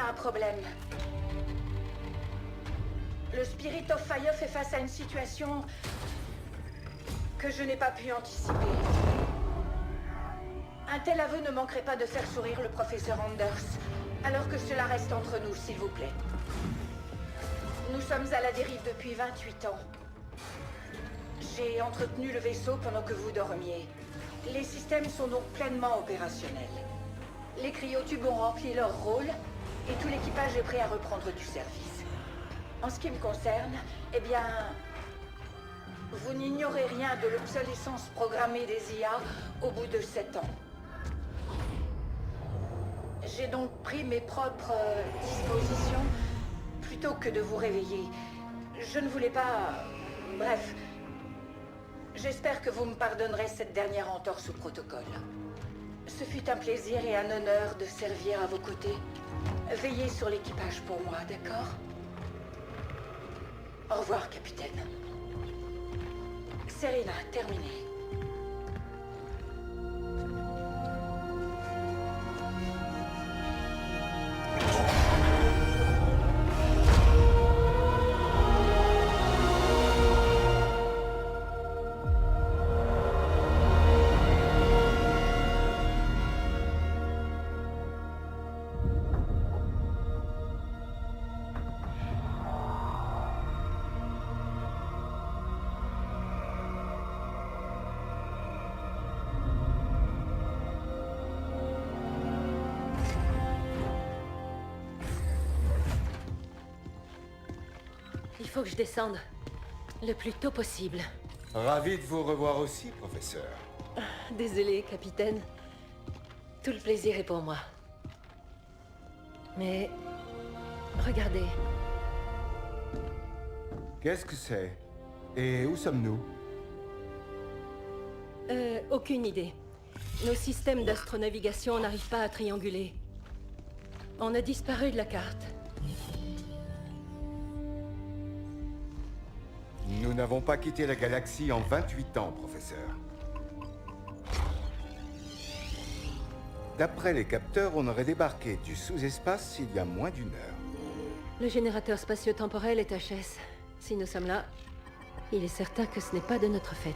a un problème. Le Spirit of Fire fait face à une situation que je n'ai pas pu anticiper. Un tel aveu ne manquerait pas de faire sourire le professeur Anders. Alors que cela reste entre nous, s'il vous plaît. Nous sommes à la dérive depuis 28 ans. J'ai entretenu le vaisseau pendant que vous dormiez. Les systèmes sont donc pleinement opérationnels. Les cryotubes ont rempli leur rôle et tout l'équipage est prêt à reprendre du service. En ce qui me concerne, eh bien... vous n'ignorez rien de l'obsolescence programmée des IA au bout de 7 ans. J'ai donc pris mes propres dispositions plutôt que de vous réveiller. Je ne voulais pas... Bref. J'espère que vous me pardonnerez cette dernière entorse au protocole. Ce fut un plaisir et un honneur de servir à vos côtés. Veillez sur l'équipage pour moi, d'accord? Au revoir, capitaine. Serena, terminé. Il faut que je descende. Le plus tôt possible. Ravi de vous revoir aussi, professeur. Désolé, capitaine. Tout le plaisir est pour moi. Mais... regardez. Qu'est-ce que c'est? Et où sommes-nous? Aucune idée. Nos systèmes d'astronavigation n'arrivent pas à trianguler. On a disparu de la carte. Nous n'avons pas quitté la galaxie en 28 ans, professeur. D'après les capteurs, on aurait débarqué du sous-espace il y a moins d'1 heure. Le générateur spatio-temporel est HS. Si nous sommes là, il est certain que ce n'est pas de notre fait.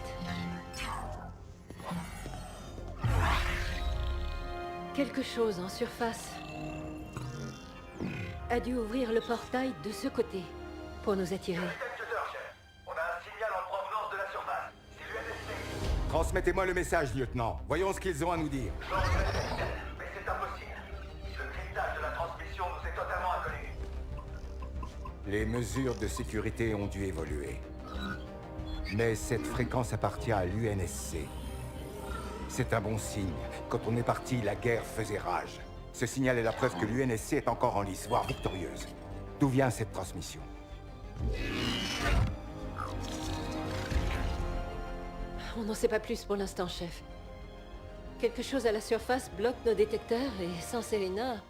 Quelque chose en surface a dû ouvrir le portail de ce côté pour nous attirer. On a un signal en provenance de la surface. C'est l'UNSC. Transmettez-moi le message, lieutenant. Voyons ce qu'ils ont à nous dire. Mais c'est impossible. Le cryptage de la transmission nous est totalement inconnu. Les mesures de sécurité ont dû évoluer. Mais cette fréquence appartient à l'UNSC. C'est un bon signe. Quand on est parti, la guerre faisait rage. Ce signal est la preuve que l'UNSC est encore en lice, voire victorieuse. D'où vient cette transmission? On n'en sait pas plus pour l'instant, chef. Quelque chose à la surface bloque nos détecteurs et sans Serena...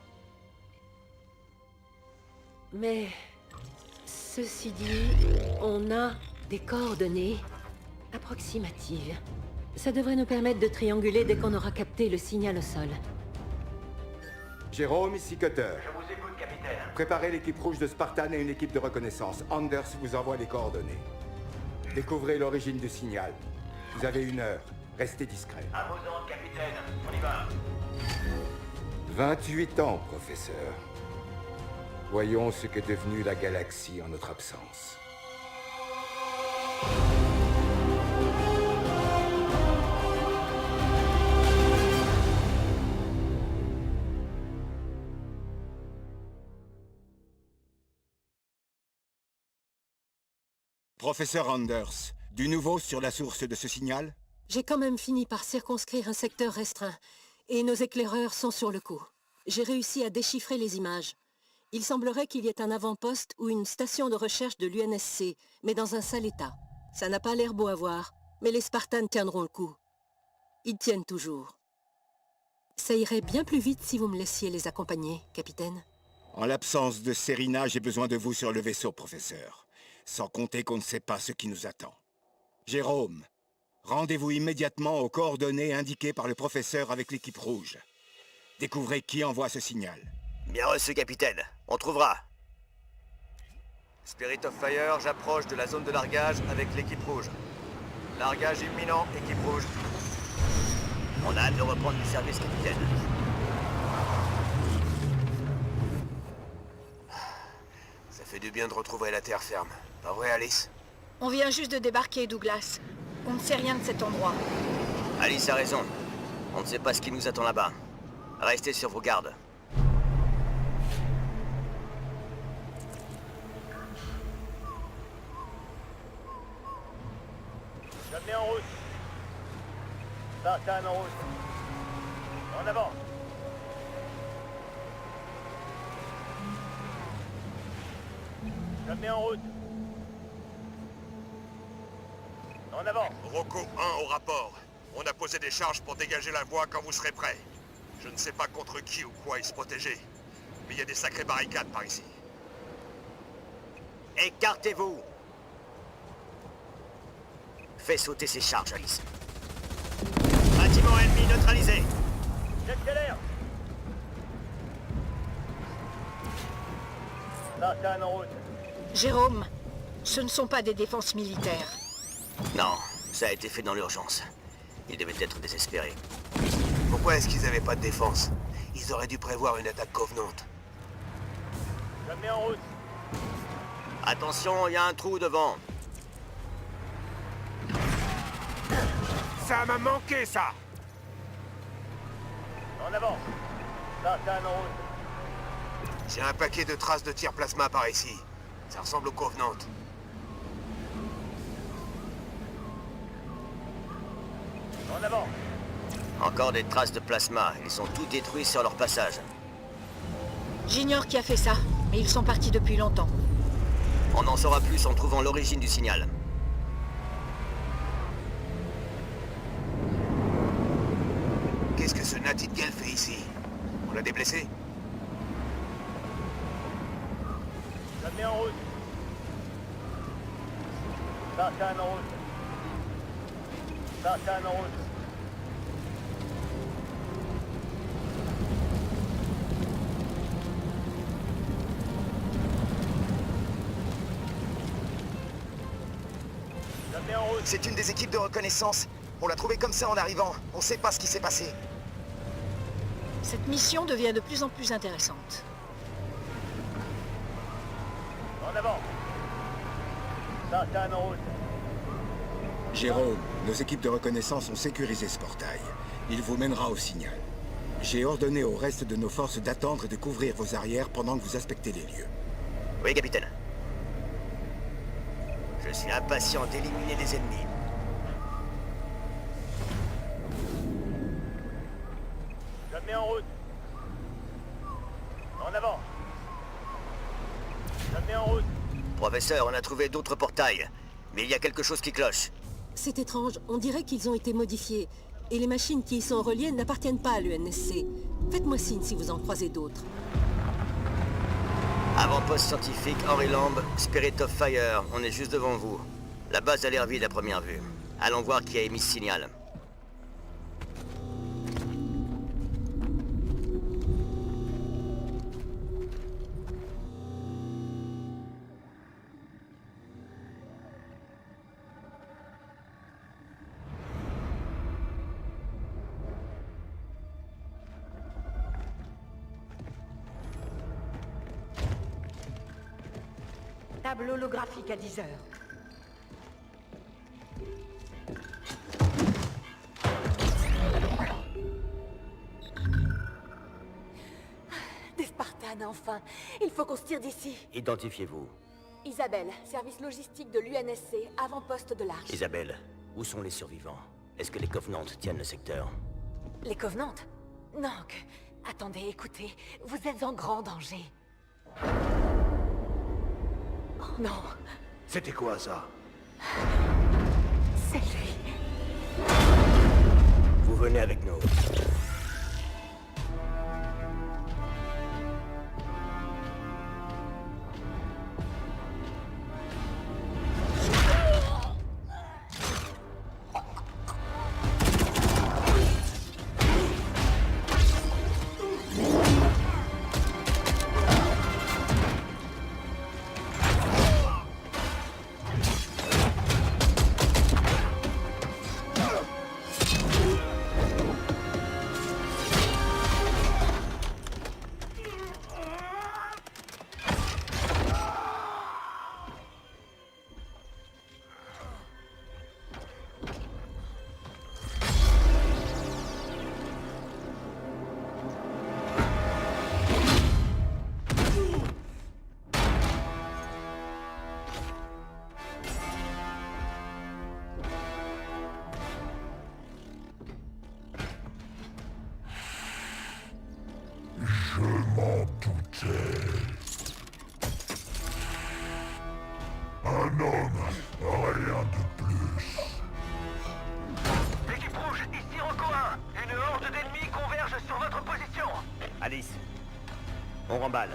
Mais... ceci dit, on a des coordonnées approximatives. Ça devrait nous permettre de trianguler dès qu'on aura capté le signal au sol. Jérôme, ici Cutter. Je vous écoute, capitaine. Préparez l'équipe rouge de Spartan et une équipe de reconnaissance. Anders vous envoie les coordonnées. Découvrez l'origine du signal. Vous avez 1 heure. Restez discret. Imposante, capitaine. On y va. 28 ans, professeur. Voyons ce qu'est devenue la galaxie en notre absence. Professeur Anders, du nouveau sur la source de ce signal? J'ai quand même fini par circonscrire un secteur restreint, et nos éclaireurs sont sur le coup. J'ai réussi à déchiffrer les images. Il semblerait qu'il y ait un avant-poste ou une station de recherche de l'UNSC, mais dans un sale état. Ça n'a pas l'air beau à voir, mais les Spartans tiendront le coup. Ils tiennent toujours. Ça irait bien plus vite si vous me laissiez les accompagner, capitaine. En l'absence de Serena, j'ai besoin de vous sur le vaisseau, professeur. Sans compter qu'on ne sait pas ce qui nous attend. Jérôme, rendez-vous immédiatement aux coordonnées indiquées par le professeur avec l'équipe rouge. Découvrez qui envoie ce signal. Bien reçu, capitaine. On trouvera. Spirit of Fire, j'approche de la zone de largage avec l'équipe rouge. Largage imminent, équipe rouge. On a hâte de reprendre du service, capitaine. Ça fait du bien de retrouver la terre ferme. Pas vrai, Alice? On vient juste de débarquer, Douglas. On ne sait rien de cet endroit. Alice a raison. On ne sait pas ce qui nous attend là-bas. Restez sur vos gardes. Jamais en route. Spartan en route. En avant. Jamais en route. En avant. Rocco 1 au rapport. On a posé des charges pour dégager la voie quand vous serez prêts. Je ne sais pas contre qui ou quoi ils se protégeaient, mais il y a des sacrées barricades par ici. Écartez-vous! Fais sauter ces charges, Alice. Bâtiment ennemi neutralisé. J'accélère. Spartan en route. Jérôme, ce ne sont pas des défenses militaires. Non, ça a été fait dans l'urgence. Ils devaient être désespérés. Pourquoi est-ce qu'ils n'avaient pas de défense? Ils auraient dû prévoir une attaque Covenant. Jamais en route. Attention, il y a un trou devant. Ça m'a manqué, ça! En avant. Spartan en route. J'ai un paquet de traces de tir plasma par ici. Ça ressemble au Covenant. En avant. Encore des traces de plasma. Ils sont tous détruits sur leur passage. J'ignore qui a fait ça, mais ils sont partis depuis longtemps. On en saura plus en trouvant l'origine du signal. Qu'est-ce que ce Nightingale fait ici? On a des blessés? Jamais en route. Spartan en route. Spartan en route. Jamais en route. C'est une des équipes de reconnaissance. On l'a trouvé comme ça en arrivant. On sait pas ce qui s'est passé. Cette mission devient de plus en plus intéressante. En avant. Spartan en route. Jérôme, nos équipes de reconnaissance ont sécurisé ce portail. Il vous mènera au signal. J'ai ordonné au reste de nos forces d'attendre et de couvrir vos arrières pendant que vous inspectez les lieux. Oui, capitaine. Je suis impatient d'éliminer les ennemis. Jamais en route. En avant. Jamais en route. Professeur, on a trouvé d'autres portails. Mais il y a quelque chose qui cloche. C'est étrange, on dirait qu'ils ont été modifiés. Et les machines qui y sont reliées n'appartiennent pas à l'UNSC. Faites-moi signe si vous en croisez d'autres. Avant-poste scientifique Henry Lamb, Spirit of Fire, on est juste devant vous. La base a l'air vide à première vue. Allons voir qui a émis ce signal. Table holographique à 10 heures. Des Spartans, enfin. Il faut qu'on se tire d'ici. Identifiez-vous. Isabelle, service logistique de l'UNSC, avant-poste de l'Arche. Isabelle, où sont les survivants? Est-ce que les Covenants tiennent le secteur? Les Covenants? Non, que... Attendez, écoutez, vous êtes en grand danger. Oh non, C'était quoi, ça? c'est lui. Vous venez avec nous. On remballe.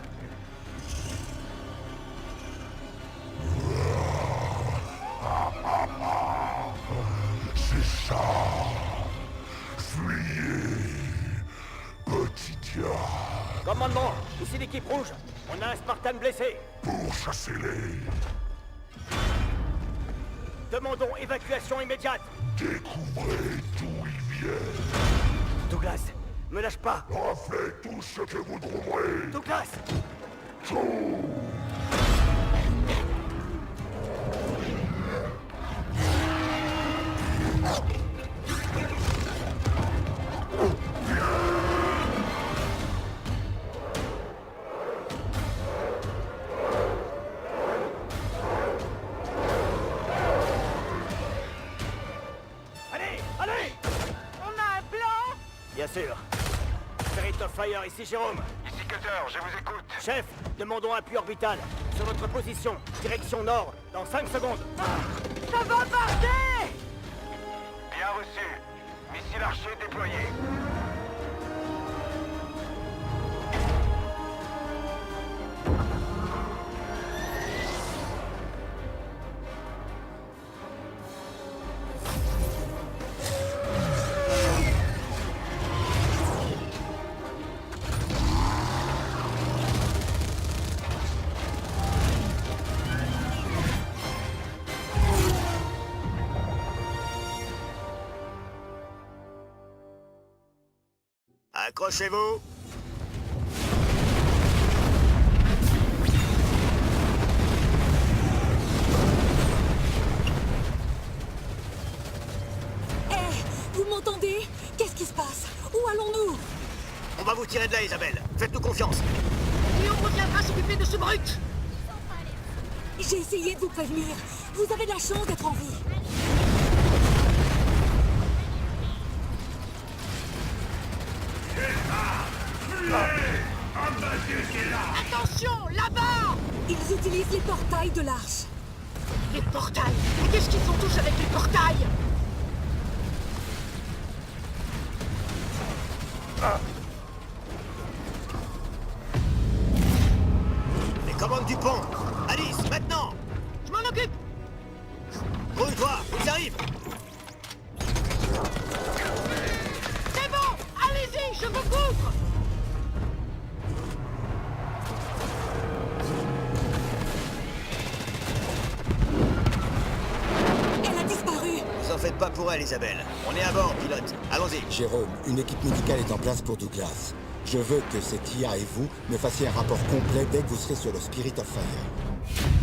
C'est ça. Fuyez, petit diable. Commandement, ici l'équipe rouge. On a un Spartan blessé. Pourchassez-les. Demandons évacuation immédiate. Découvrez d'où ils viennent. Douglas, me lâche pas. Faites tout ce que vous trouverez. Douglas! Tout. Allez, allez! On a un plan? Bien sûr. Spirit of Fire, ici Jérôme. Ici Cutter, je vous écoute. Chef, demandons appui orbital. Sur votre position, direction nord, dans 5 secondes. Ça va barder! Bien reçu. Missile archer déployé. Accrochez-vous. Vous m'entendez? Qu'est-ce qui se passe? Où allons-nous? On va vous tirer de là, Isabelle. Faites-nous confiance. Et on reviendra s'occuper de ce brut. J'ai essayé de vous prévenir. Vous avez de la chance d'être en vie. Attention, là-bas! Ils utilisent les portails de l'arche. Les portails! Mais qu'est-ce qu'ils ont tous avec les portails? Les commandes du pont. Alice, maintenant. Je m'en occupe! Grouille-toi, ils arrivent. C'est bon! Allez-y, je vous couvre! Elle a disparu. Vous en faites pas pour elle, Isabelle. On est à bord, pilote. Allons-y. Jérôme, une équipe médicale est en place pour Douglas. Je veux que cette IA et vous me fassiez un rapport complet dès que vous serez sur le Spirit of Fire.